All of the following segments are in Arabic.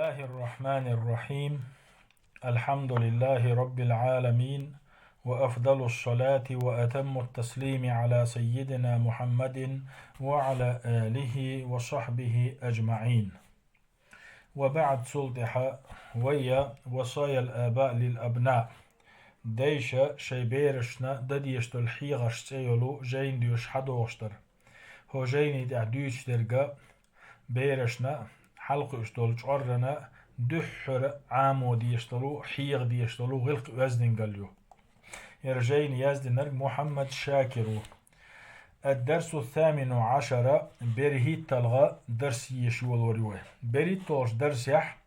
الله الرحمن الرحيم. الحمد لله رب العالمين، وأفضل الصلاة وأتم التسليم على سيدنا محمد وعلى آله وصحبه أجمعين. وبعد صلتها ويا وصايا الآباء للأبناء ديشا شيبيرشنا دديشت الحيغش سيولو جين ديوش حدوشتر هو جيني دعديش درقا بيرشنا حلق اشتول شعرنا دحر عامو ديشتلو حيغ ديشتلو غلق وزن قاليو يرجين يزدنر محمد شاكرو. الدرس الثامن عشر برهيت تلغى درس يشول وريوه بريت تولش درس يح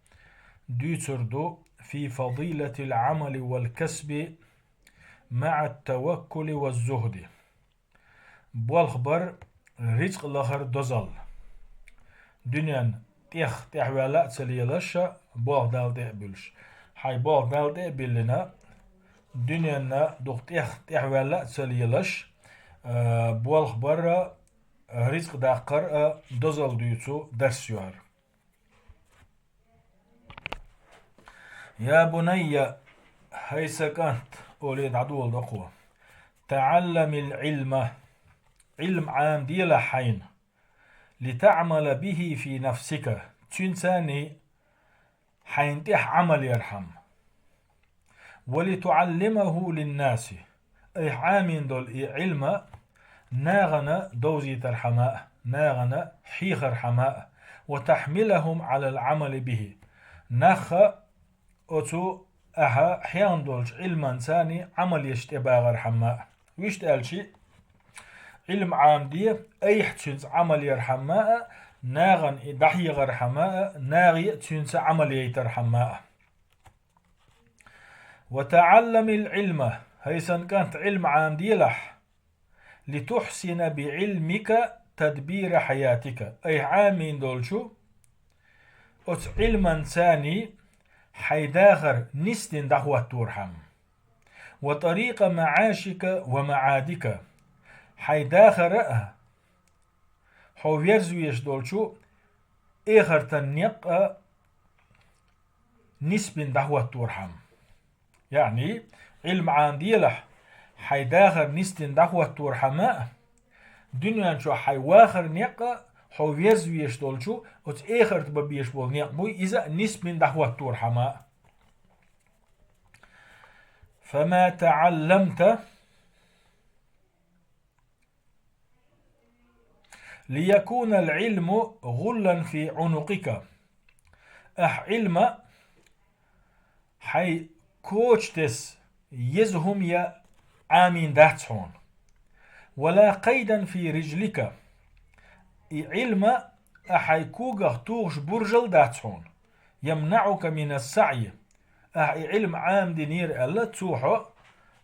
ديتردو في فضيلة العمل والكسب مع التوكل والزهد. بالخبر رزق لخر دزل دنيا تيح ولا تسليلش بوغ دال ديبلش حي بوغ دال ديبلنا دنيا دوغ تيح ولا تسليلش بالخبر رزق داقر دزل ديوتو درس يوار. يا بني هاي سكنت أوليد عدول دقوة تعلم العلم علم عام ديلا حين لتعمل به في نفسك تنساني حين تح عمل يرحم ولتعلمه للناس أي عامين دول علم ناغنا دوزي ترحماء ناغنا حيخر حماء وتحملهم على العمل به نخ أتو أها حيان دولش علما ثاني عمل يشتباغر حماء ويشتقال شيء علم عام دي أي حتشنس عمل يرحماء ناغن دحي غر حماء ناغي تشنس عمل يترحماء. وتعلم العلم هيسن كانت علم عام دي لح لتحسن بعلمك تدبير حياتك أي عامين دولشو أت علما ثاني حيداخر نستن دحوة تورحم وطريق معاشك ومعادك حيداخر حو يرزويش دولشو إخر تنيق نسبن دحوة تورحم يعني علم عام ديلح حيداخر نستن دحوة تورحماء دنيا شو حيواخر نيق حو يرزويش دولشو وت إخر تببيش بول نيق بوي إذا نسبن دحوة تورحماء. فما تعلمت ليكون العلم غلا في عنقك علم حي كوشتس يزهم يا آمين داتسون ولا قيدا في رجلك علم أحيكوغ توغش برجل داتسون يمنعك من السعي علم عام دينير ألا توحو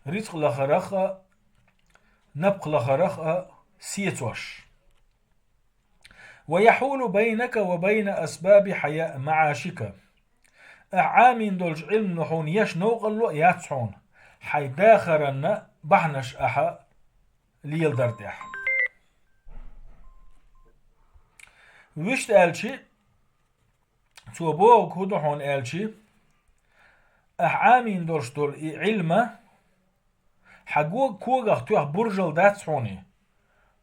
رزق لخرخ نبق لخرخ سيتوش ويحول بينك وبين أسباب حياة معاشك عامين دولج علم نحون يش نوغلو ياتسون حي داخرن بحنش أحا ليل دردح ويشت ألشي توبوغ هدوحون ألشي عامين دولج دول علم حقوق كوغخ توح برجل داتسوني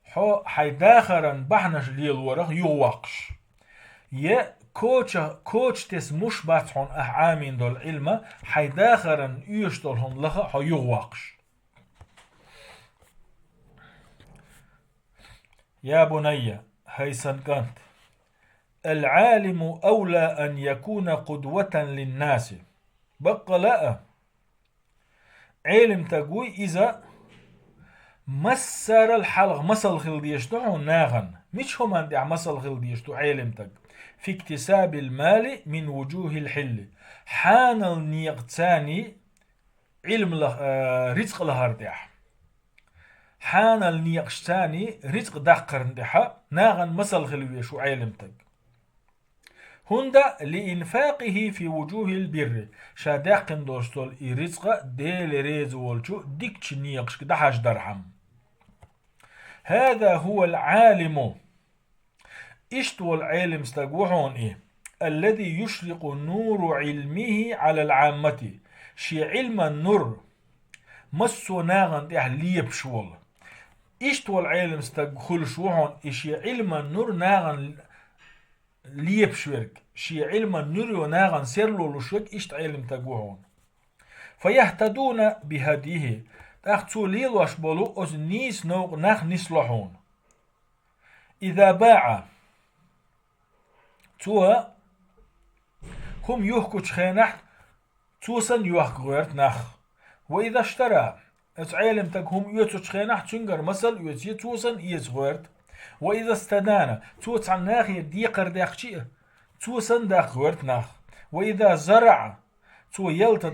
حو حيداخرن بحنش ليل ورق يوقش يا كوتش تس مش باتحون عامين دول علم حيداخرن يشتلهم لها حو يوقش. يا بني هيسن كانت العالم أولى أن يكون قدوة للناس بقى لا علم تقوي إذا مسر الحلق مسل خل ديشتو ناغن مش هم عندي مسل خل ديشتو علمتك في اكتساب المال من وجوه الحل حان النيقتاني علم رزق لهردح حان النيقتاني رزق دقرندح ناغن مسل خل ديشتو علمتك هندا لإنفاقه في وجوه البر شادقن دوستول رزق ديل ريز والشو ديكش نيقش دحاش درهم. هذا هو العالم اشتو العالم استقوحون الذي يشرق نور علمه على العامة شي علم النور مسو ناغن ديح ليب شول اشتول علم استقخل شوهن اشي علم النور ناغن ليب شورك شي علم النور وناغن سيرلو لشوك اشت علم تقوهن فيهتدون بهديه تاختو ليلوش بولو اوز نيس نوغ ناخ نسلحون إذا باع تو هم يحكو تشخينح توسن يحكو غيرت نخ وإذا اشترى اتعلم تك هم يوتو تشخينح تنجر مثل يوتي توسن يتغيرت وإذا استدان توت عن ناخي ديقر داخشي توسن داخ غيرت نخ وإذا زرع تو يلت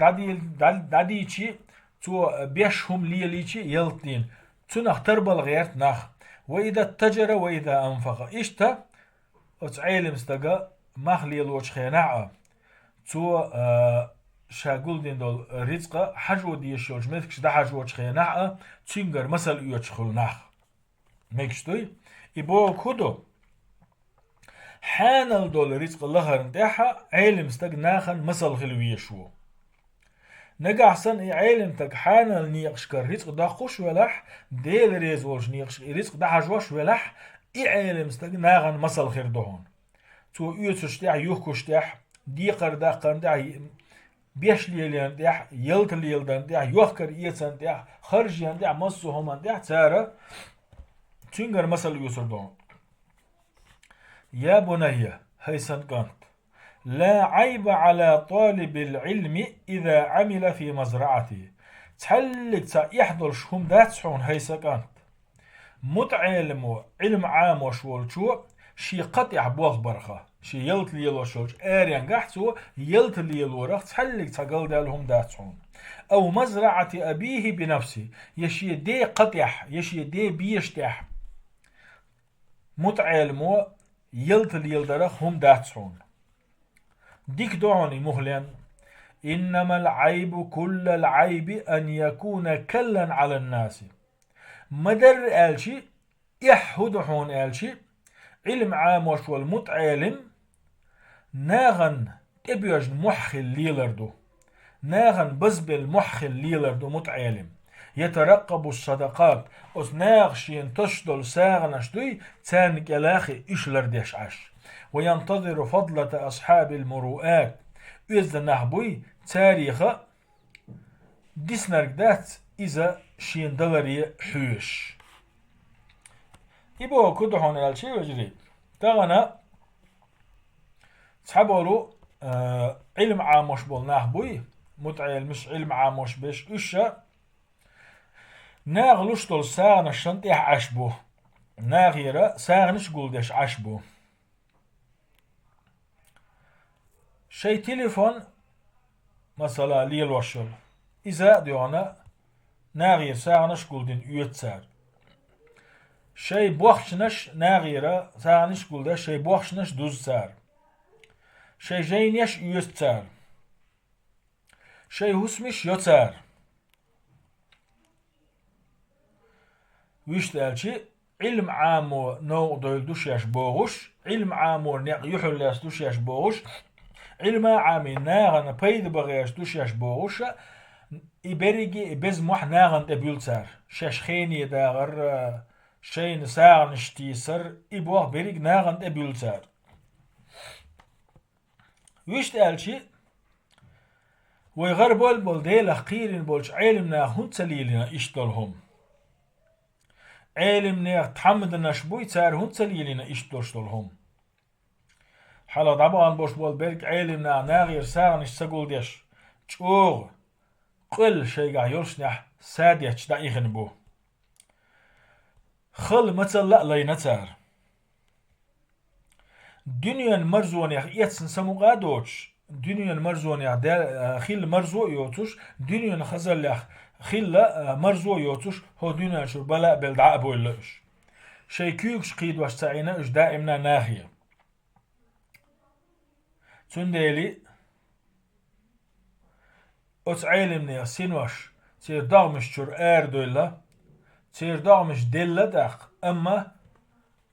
داديتشي تو بيشهم ليليتشي يلتين تنخ تربل غيرت نخ وإذا اتجر وإذا أنفق إشتا اتعلم استقا مخلي الوش خيناعة تو شاقول دين دول رزقا حجو ديشوش ميتكش دا حجو وش خيناعة تنجر مثل يوش خلناخ ميكشتوي إبو كودو حانل دول رزق الله رنتاحة علم استقناخن مثل خلويشو نجح سن علم تك حانل نيقشكر رزق دا خوش ولح ديل ريزولش نيقش رزق دا حجوش ولح علم استقناخن مثل خير دهون تو يوتشتاح يوكشتاح ديقر دا قنداح بيش ليلان داح يلت ليلدان داح يوخكر يتسان داح خرج يان داح مصو همان داح تارا تنجر مثل يوسر دهون يا بني هيسن كانت لا عيب على طالب العلم إذا عمل في مزرعته تحلق يحضر شهم دات شون هيسن كانت متعلم علم عام وشول شو شي قطع بوغ برخة شي يلت ليلو شوش آريان قحتو يلت ليلو رخ تحلق تقل دالهم دات شون أو مزرعة أبيه بنفسه يشي دي قطع يشي دي بيشتح متعلمو يلت ليلدرخ هم داتسون ديك دعوني مهلا إنما العيب كل العيب أن يكون كلا على الناس مدر آلشي يحودحون آلشي علم عام وشو المتعلم ناغن إبيج محخل ليلردو ناغن بزبل محخل ليلردو متعلم يترقب الصدقات أثناغشين تشدل ساغنشدوي تانك يلاخي إشلر ديش عش وينتظر فضلة أصحاب المروءات إذا نحبوي تاريخ ديسنرك دات إذا شين دلري حوش إبو كدحون الالشي وجري تغنى تحبولو علم عاموش بول نحبوي متعيل مش علم عاموش بيش إشا ناغلوش طول ساغنش شنطيح عشبو ناغيرا ساغنش قولدش عشبو شي تليفون مثلا ليل وشل إذا ديونا ناغير ساغنش قولدين يوتسار شي بوخشنش ناغيرا ساغنش قولدش شي بوخشنش دوز سار شي جينيش يوتسار شي هسمش يوتسار ويشتالشي علم عامو نو دويل دوشياش بوغوش علم عامو نيق يحلاس دوشياش بوغوش علم عامي ناغن بيد بغياش دوشياش بوغوش إبريجي بزموح ناغن تبيلتار شاش خيني داغر شين ساغن شتيسر إبوغ بريج ناغن تبيلتار ويشتالشي ويغربول بولديل أخيرين بولش علمنا هون تسليلنا إشتلهم علم نيغ تحمد النشبوي تار هون تسليلنا إشتلهم حالا طبعا بوش بول بيرك علمنا ناغير ساغنش ساقول ديش تشوغ قل شيقا يرشنح ساديش دا إيخن بو خل مثل لا لينتار دنيا مرزون يخ يتسن سمو قادوش دنيا مرزون يخ خيل مرزو يوتوش دنيا خزل يخ خيل مرزو يوتوش هو دنيا شو بلا بلدعاء بولش شي كيوكش قيد واش تعينا اش دائمنا ناخية تنديلي اتعلمني سينوش تير داغمش شور دولا تير داغمش ديلا داق اما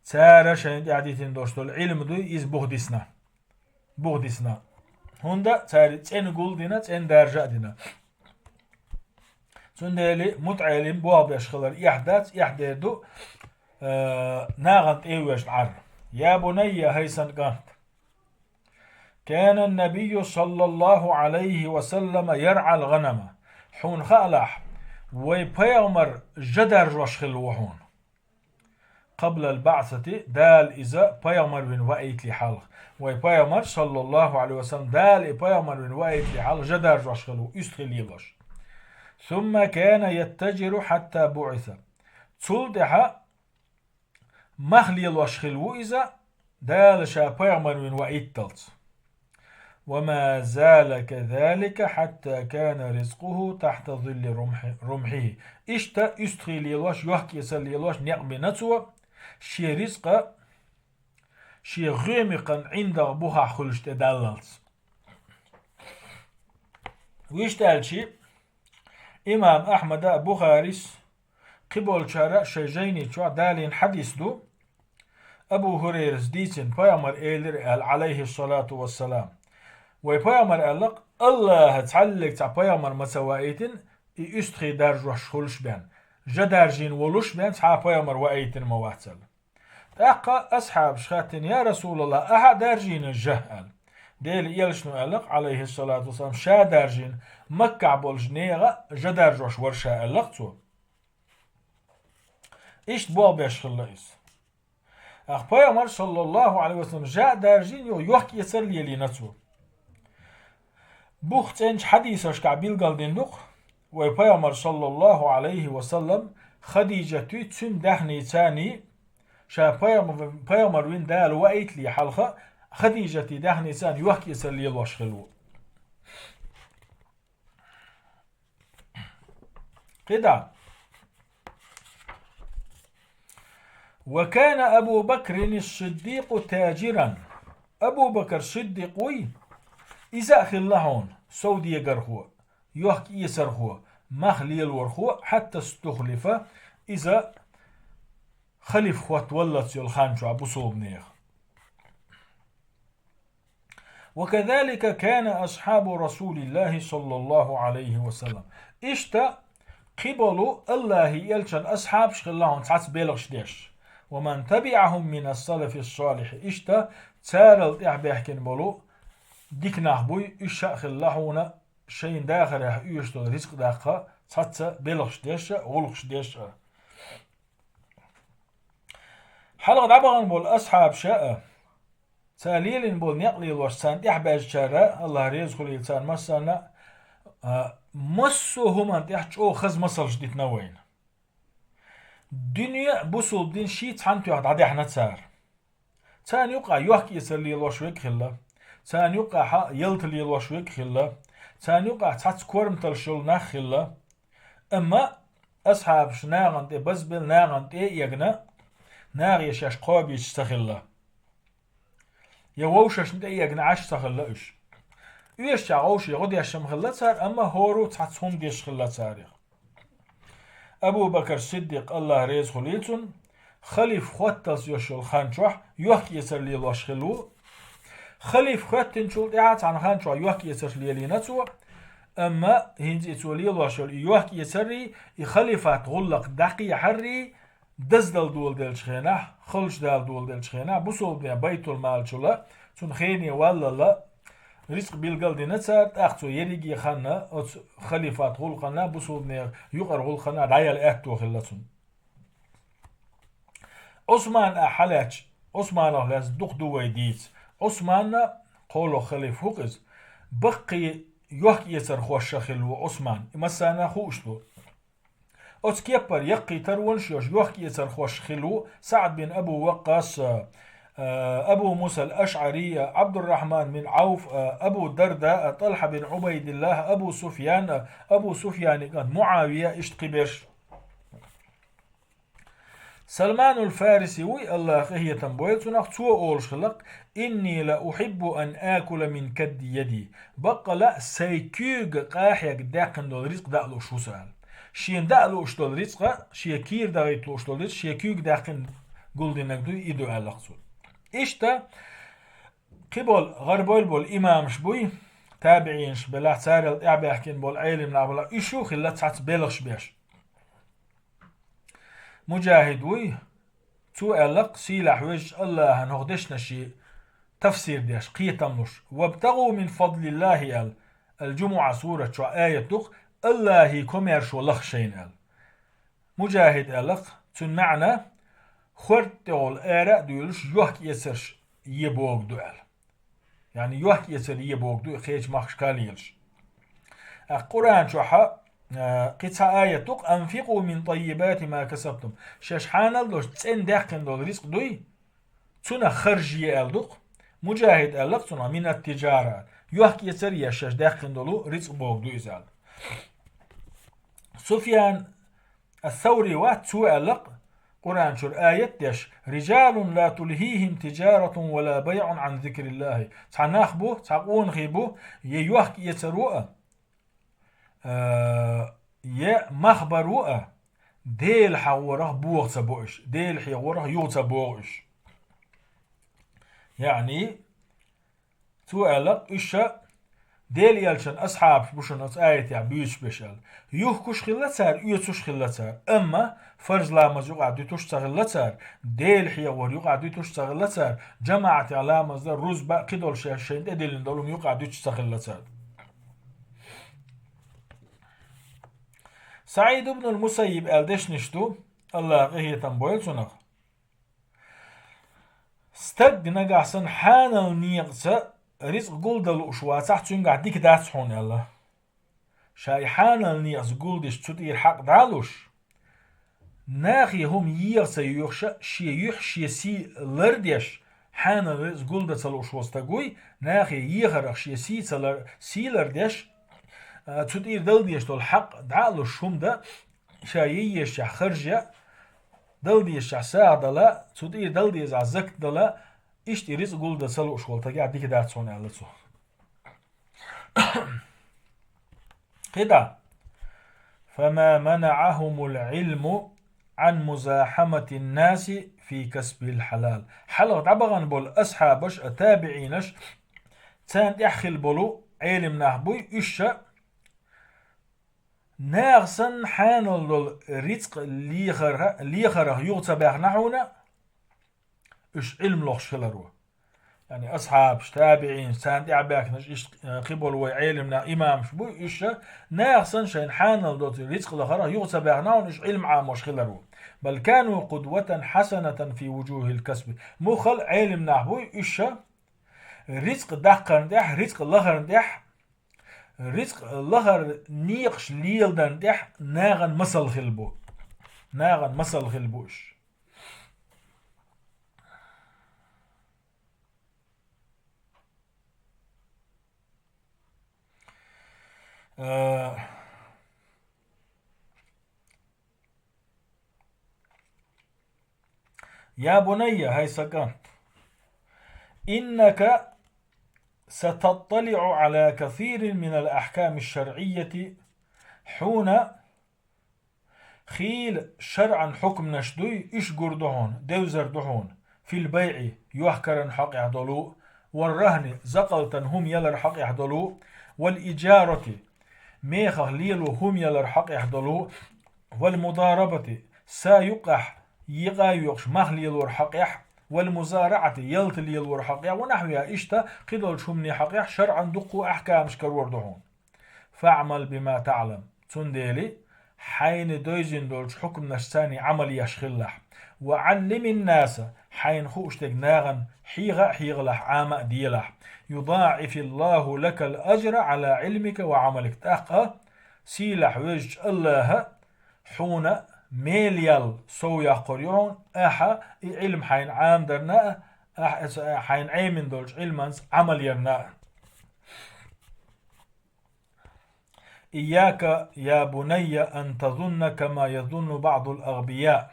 تارا شاين عديتين دوشتو العلم دوي إز بوغديسنا بغدسنا هوندا تاري تين قول دينا تين درجة دينا سندالي متعلم بواب يشخلر يحدادو ناغنت ايوش العر يا بني هيسن قانت كان النبي صلى الله عليه وسلم يرعى الغنم حون خالح ويبيغمر جدر وشخل وحون قبل البعثة دال إذا بيغمر بن وقيت لحالك ويبيغمر صلى الله عليه وسلم دال بيغمر بن وقيت لحالك جدر وشخل يستخل يلوش ثم كان يتجر حتى بعث تصلدها مخلي الوشخل وإذا دال شا بيغمر بن وقيت تلت وما زال كذلك حتى كان رزقه تحت ظل رمحه إشتا يستخي ليلوش يحكي يسال ليلوش نعم نتوى شي رزق شي غيمقا عند بوها خلش تدللت ويشتال شي إمام أحمد بخاريس قبول شارع شجيني شو دالين حديث دو أبو هريرة ديتن بيامر إيلر عليه الصلاة والسلام ويبيامر قالك الله تعلق تاع بيامر مسوائتن يستخي درج وشخلش بان جدارجين ولوش بان تاع بيامر وائتن مواتل تاقا أصحاب شخاتن يا رسول الله أحد دارجين الجهل ديل يلشنو قالك عليه الصلاة والسلام شا دارجين مكع بولجنيغا جدارج وش ورشا قالكتو إيش بواب يشخليس أخ بيامر صلى الله عليه وسلم جاء دارجين يحكي يسر لي نتو بوختنج حديثش كعبيل قلدندوق وبيامر صلى الله عليه وسلم خديجة تسن دهني تاني شا بيامر وين دال وقيت لي حلقة خديجة دهني تاني يحكي يسر لي الوشخلو كده وكان أبو بكر الصديق تاجرا أبو بكر الصديق وي إذا خلهون سودي يقرخو يحكي يسرخو مخلي الورخو حتى استخلف إذا خلف خوات ولت يلخانشو أبو صوب وكذلك كان أصحاب رسول الله صلى الله عليه وسلم إشتا قبلوا الله يلشن أصحاب شغلهم تعس بيلغش ديش ومن تبعهم من السلف الصالح إشتا تارل إحباحكن بلو ديك نحبوي إشا خلاهونا شين داخل يشتو رزق داخل تعس بيلغش ديش غلغش ديش حلقة عبغن بول أصحاب شاء تاليل بول نقلي الوشتان إحباج شارع الله رزق الإنسان مثلا مسو هما تحتشو خز مصر جديد نوين دنيا بوصل دين شي تحنتو يحد عدي احنا تسار تان يقع يحكي يسلي الوشويك خلا تان يقع يلتلي الوشويك خلا تان يقع تحت كورم تلشل ناخ خلا اما اصحاب شناغنت بزبل ناغنت يغنى ناغ يشاش قواب يستخلا يووشش نت يغنى عاش تخلا اش يش عوش يغد يشم خلا تسار اما هورو تحت هم ديش خلا تاريخ أبو بكر الصديق الله ريز خليتون خليف خوتس يشل خانشوح يحكي يسر لي الوشخلو خليف خوتن شول إعات عن خانشوح يحكي يسر لي نتو أما هنجي تولي الوشل يحكي يسري يخليفات غلق دقي حري دزدل دول دل شخينه خلش دل دول دل شخينه بصول بيا بيت المال شولا تون خيني ولا لا رزق بالقل دي نتسار أختو يريجي خنا خليفات غلقنا بصود نير يقر غلقنا دعيال أهتو خلتون عثمان أحلاتش عثمان أهلاز دوق دوي ديت عثمان قولو خليف هوكز بقي يحكي يسر خوش خلو عثمان مسانا خوشتو أتكيبر يقي ترونش يحكي يسر خوش خلو سعد بن أبو وقاص أبو موسى الأشعري عبد الرحمن بن عوف أبو الدرداء طلحة بن عبيد الله أبو سفيان كان معاوية اشتقبش سلمان الفارسي وي الله هي تنبويل سنخ تو أولش خلق إني لا أحب أن آكل من كد يدي بقى لا سيكيوغ قاحيك داقن دول رزق دقلو شو سهل شين دقلو اشتول رزق شيكير داقيتلو اشتول رزق شيكيوغ داقن قول دينك دو إدو ألقصول إشتا قبل غربول بول إمام شبوي تابعين شبلا تسار الإعبا يحكين بول عيلم نابلا إشو خلا تسعت بلغش بيش مجاهد وي تو ألق سيلح وجه الله هنغدش نشي تفسير ديش قيتمش وابتغوا من فضل الله الجمعة سورة شو آية دق الله كمير شو لخ شين مجاهد ألق تن معنى خورت تقول آراء دولش يوحك يسرش يبوغ دوال يعني يوحك يسر يبوغ دو خيج مخش كاليلش القرآن شوحا قطع آية دق أنفقوا من طيبات ما كسبتم شاشحانا دوش تسين داخن دول رزق دوي تنا خرجي ألدق مجاهد ألق تنا من التجارة يوحك يسر يشاش داخن دولو رزق بوغ دو إزال سفيان الثوري واتسو ألق قرآن شر آية ديش رجال لا تلهيهم تجارة ولا بيع عن ذكر الله تعناخ بو تقون غيبو يوحك يسروه يا مخبروه ديل حوره بوغ تبوش ديل حوره يو تبوش يعني تو ألق إشا ديل يالشن أصحاب بوشنات آية يعني بيش بشال يوكوش خلتار يوتوش خلتار أما فرز لامز يقعد يتوش تغلتار ديل حيور يقعد يتوش تغلتار جماعة علامة ذا روز با قدول شاشين ديل ندولهم يقعد يتوش تغلتار سعيد بن المسيب ألدش نشتو الله غيه تنبويل سنغ استق نقعسن حان النيقسة رزق قلدل وشواتح تنقع ديك داتحون الله شاي حان النيقس قلدش تدير حق دالوش ناخي هم يغسى يخشى شي يحشي سي لرديش حان الرزق قلدة الوشوستقوي ناخي يغرق شي سي لرديش تدير دل ديش دول حق دعالو شوم ده شاي يشع خرجة دل ديش ساعة دلا تدير دل ديش عزك دلا إشتي رزق قول ده سلو شغل تقع ديك دات صوني على سو كده فما منعهم العلم عن مزاحمة الناس في كسب الحلال حلو عبغان بول أصحابش أتابعينش تان يحخل بولو علم نهبوي إشا ناغسن حانل الرزق ليخره يغتبه نحونا إش علم لغش خلروه يعني أصحاب تابعين ساند يعباك نش إش قبل وعلمنا إمام شبو إش ناغسن شين حانل دوت الرزق لخره يغتبه نحونا إش علم عاموش خلروه بل كانوا قدوة حسنة في وجوه الكسب مخل علم نحبو إش رزق دقر ندح رزق لغر ندح رزق لغر نيقش ليل دندح ناغن مسل خلبو ناغن مسل خلبوش يا بني هاي سكنت إنك ستطلع على كثير من الأحكام الشرعية حون خيل شرعا حكم نشدوي إش قردهون دوزر دهون في البيع يحكرن حق يحضلو والرهن زقلتن هم يلر حق يحضلو والإجارة ميخه ليلو هم يلر حق يحضلو والمضاربة سايقح يقا يقش مخليلو حق يح والمزارعة يلتلي الورحقيا ونحوها إشتا قدل شمني حقيح شرعا دقو أحكام شكرور دهون فاعمل بما تعلم تنديلي حين دويزن دولش حكم نشتاني عمل يشخلح وعلم الناس حين خوش تقناغن حيغلح عام ديلح يضاعف الله لك الأجر على علمك وعملك تأقى سيلح وجه الله حون ميليال سويا قريون أحا علم حين عام درنا حين عيمن دولش علمانس عمل يرنا إياك يا بني أن تظن كما يظن بعض الأغبياء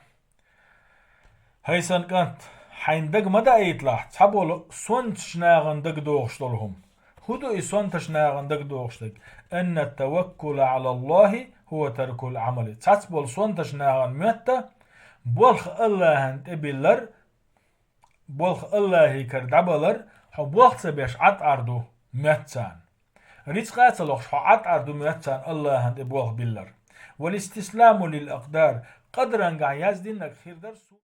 هيسن كانت حين دق مدى يطلع تحبول سونت شناغن دق دوغشتلهم هدو سونت شناغن دق دوغشتك أن التوكل على الله هو ترك العمل تحبول سونت شناغن ميتا بولخ الله انت بلر بولخ الله كردعبلر حب وقت بيش عط أردو متسان رزقات لوخ حو عط أردو متسان الله هند بوغ بلر والاستسلام للأقدار قدرا قاع يزدين خير درسو